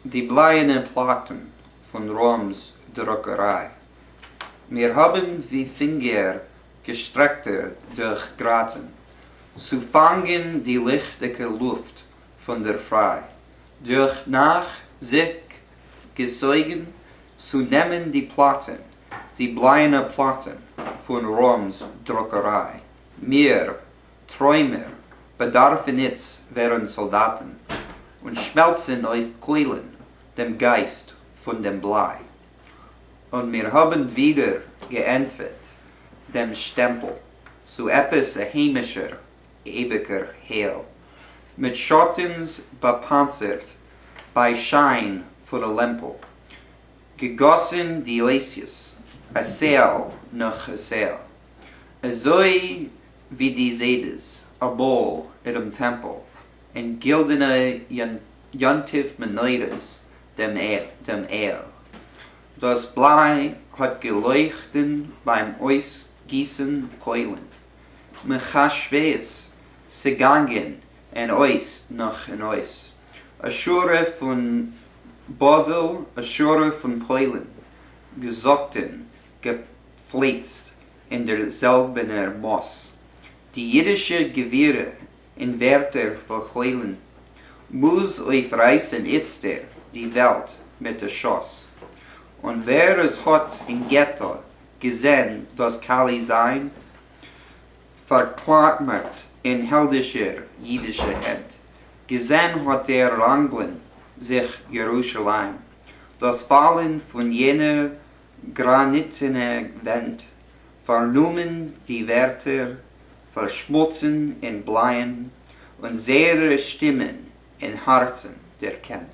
Die bleierne Platten von Roms Drokcärэй. Wir haben wie Finger gestreckte durch Graten, zu fangen die lichtige Luft von der Frei, durch nach sich geseugen zu nehmen die Platten, die bleierne Platten von Roms Drokcärэй. Wir, Träumer, bedarfen jetzt wären Soldaten und schmelzen auf Keulen dem Geist von dem Blei. Und wir haben wieder geentwet dem Stempel zu etwas heimischer, ewiger Heil, mit Schottens bepanzert bei Schein von der Lempel, gegossen die Oasis, Seil nach Seil, so wie die Sedes, a Bowl in dem Tempel, in gildene Jantiv Meneures dem Eil. Das Blei hat geleuchtet beim Ausgießen Keulen. Negäschribän, sie gangen en Eis nach en Eis. A Schure von Bovel, a Schure von Peulen, gesockten, geflitzt in derselben Moss. Die jiddische Gewehre in Wärter verheulen, muss aufreißen Itztär die Welt mit der Schoss. Und wer es hat in Gätä gesehen, das Kali sein, verklammert in heldischer jiddischer Hand. Gesehen hat Wranglen sich Jerusalem, das Fallen von jener granitenen Wand, vernommen die Wärter, verschmutzen in Bleien und sehr Stimmen in Herzen der kennt.